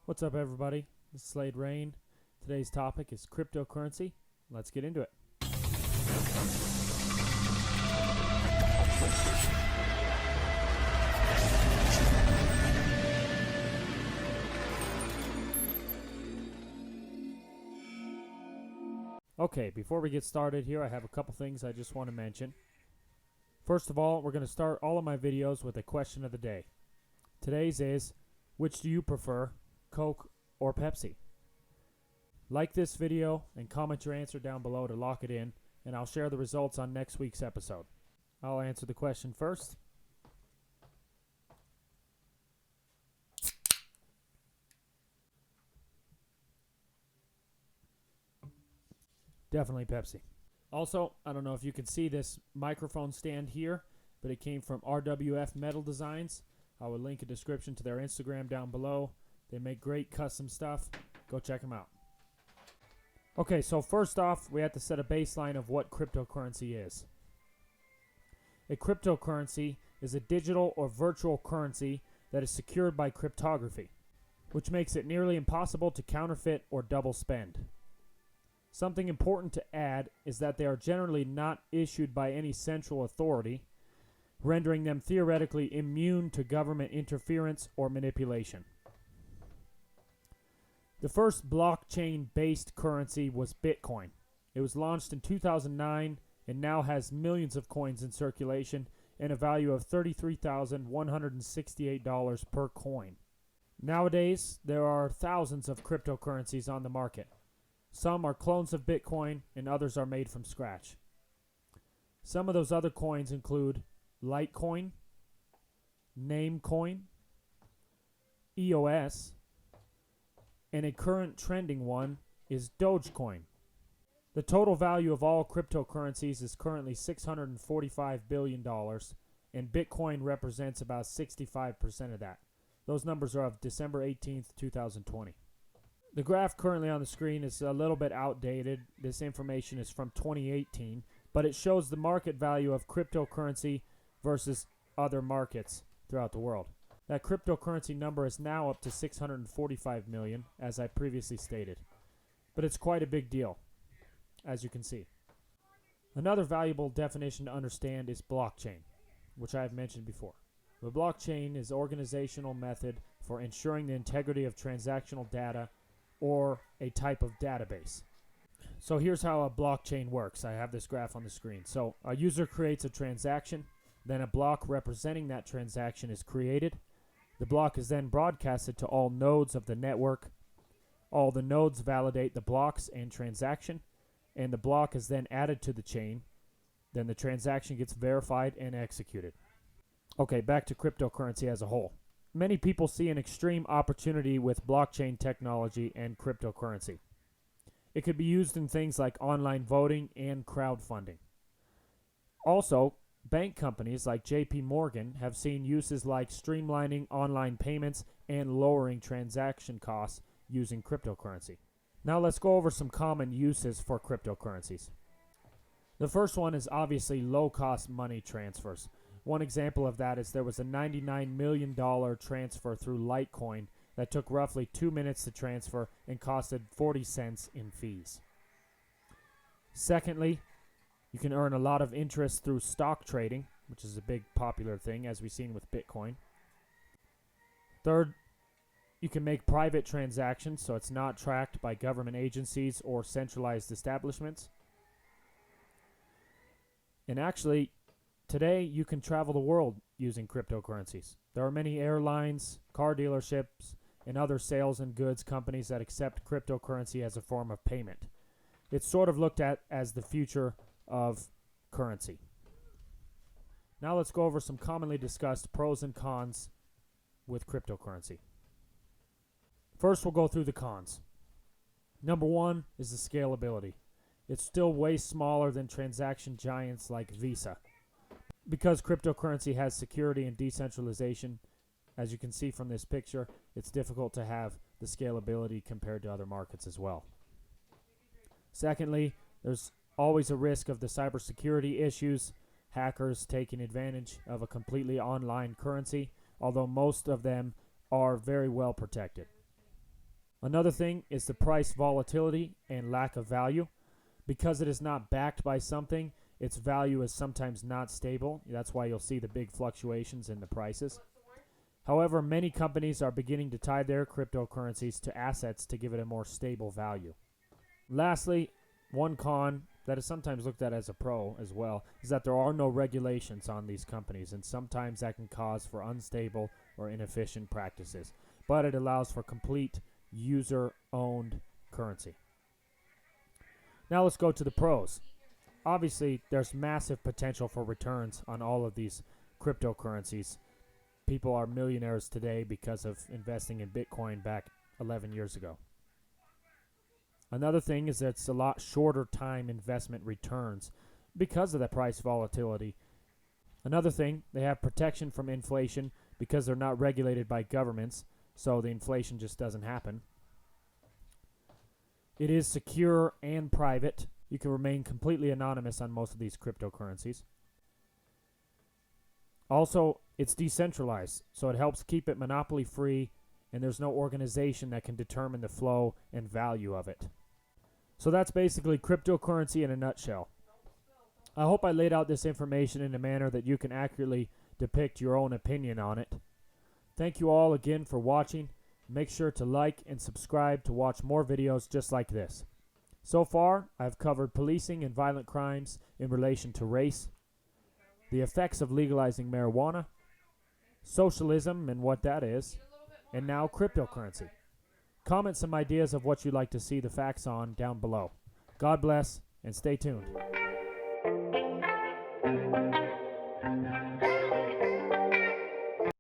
What's up, everybody? This is Slade Rain. Today's topic is cryptocurrency. Let's get into it. Okay, before we get started here, I have a couple things I just want to mention. First of all, we're going to start all of my videos with a question of the day. Today's is, which do you prefer, Coke or Pepsi? Like this video and comment your answer down below to lock it in, and I'll share the results on next week's episode. I'll answer the question first. Definitely Pepsi. Also, I don't know if you can see this microphone stand here, but it came from RWF Metal Designs. I will link a description to their Instagram down below. They make great custom stuff. Go check them out. Okay, so first off, we have to set a baseline of what cryptocurrency is. A cryptocurrency is a digital or virtual currency that is secured by cryptography, which makes it nearly impossible to counterfeit or double spend. Something important to add is that they are generally not issued by any central authority, rendering them theoretically immune to government interference or manipulation. The first blockchain-based currency was Bitcoin. It was launched in 2009 and now has millions of coins in circulation and a value of $33,168 per coin. Nowadays, there are thousands of cryptocurrencies on the market. Some are clones of Bitcoin and others are made from scratch. Some of those other coins include Litecoin, Namecoin, EOS, and a current trending one is Dogecoin. The total value of all cryptocurrencies is currently $645 billion, and Bitcoin represents about 65% of that. Those numbers are of December 18th, 2020. The graph currently on the screen is a little bit outdated. This information is from 2018, but it shows the market value of cryptocurrency versus other markets throughout the world. That cryptocurrency number is now up to 645 million, as I previously stated. But it's quite a big deal, as you can see. Another valuable definition to understand is blockchain, which I have mentioned before. The blockchain is an organizational method for ensuring the integrity of transactional data or a type of database. So here's how a blockchain works. I have this graph on the screen. So a user creates a transaction, then a block representing that transaction is created. The block is then broadcasted to all nodes of the network. All the nodes validate the blocks and transaction, and the block is then added to the chain. Then the transaction gets verified and executed. Okay, back to cryptocurrency as a whole. Many people see an extreme opportunity with blockchain technology and cryptocurrency. It could be used in things like online voting and crowdfunding. Also, bank companies like JP Morgan have seen uses like streamlining online payments and lowering transaction costs using cryptocurrency. Now let's go over some common uses for cryptocurrencies. The first one is obviously low-cost money transfers. One example of that is there was a $99 million transfer through Litecoin that took roughly 2 minutes to transfer and costed 40 cents in fees. Secondly, you can earn a lot of interest through stock trading, which is a big popular thing as we've seen with Bitcoin. Third, you can make private transactions so it's not tracked by government agencies or centralized establishments. And actually, today, you can travel the world using cryptocurrencies. There are many airlines, car dealerships, and other sales and goods companies that accept cryptocurrency as a form of payment. It's sort of looked at as the future of currency. Now let's go over some commonly discussed pros and cons with cryptocurrency. First, we'll go through the cons. Number one is the scalability. It's still way smaller than transaction giants like Visa. Because cryptocurrency has security and decentralization, as you can see from this picture, it's difficult to have the scalability compared to other markets as well. Secondly, there's always a risk of the cybersecurity issues, hackers taking advantage of a completely online currency, although most of them are very well protected. Another thing is the price volatility and lack of value. Because it is not backed by something, its value is sometimes not stable. That's why you'll see the big fluctuations in the prices. However, many companies are beginning to tie their cryptocurrencies to assets to give it a more stable value. Lastly, one con that is sometimes looked at as a pro as well is that there are no regulations on these companies, and sometimes that can cause for unstable or inefficient practices. But it allows for complete user-owned currency. Now let's go to the pros. Obviously, there's massive potential for returns on all of these cryptocurrencies. People are millionaires today because of investing in Bitcoin back 11 years ago. Another thing is that it's a lot shorter time investment returns because of the price volatility. Another thing, they have protection from inflation because they're not regulated by governments, so the inflation just doesn't happen. It is secure and private. You can remain completely anonymous on most of these cryptocurrencies. Also, it's decentralized, so it helps keep it monopoly free, and there's no organization that can determine the flow and value of it. So that's basically cryptocurrency in a nutshell. I hope I laid out this information in a manner that you can accurately depict your own opinion on it. Thank you all again for watching. Make sure to like and subscribe to watch more videos just like this. So far, I've covered policing and violent crimes in relation to race, the effects of legalizing marijuana, socialism and what that is, and now cryptocurrency. Comment some ideas of what you'd like to see the facts on down below. God bless, and stay tuned.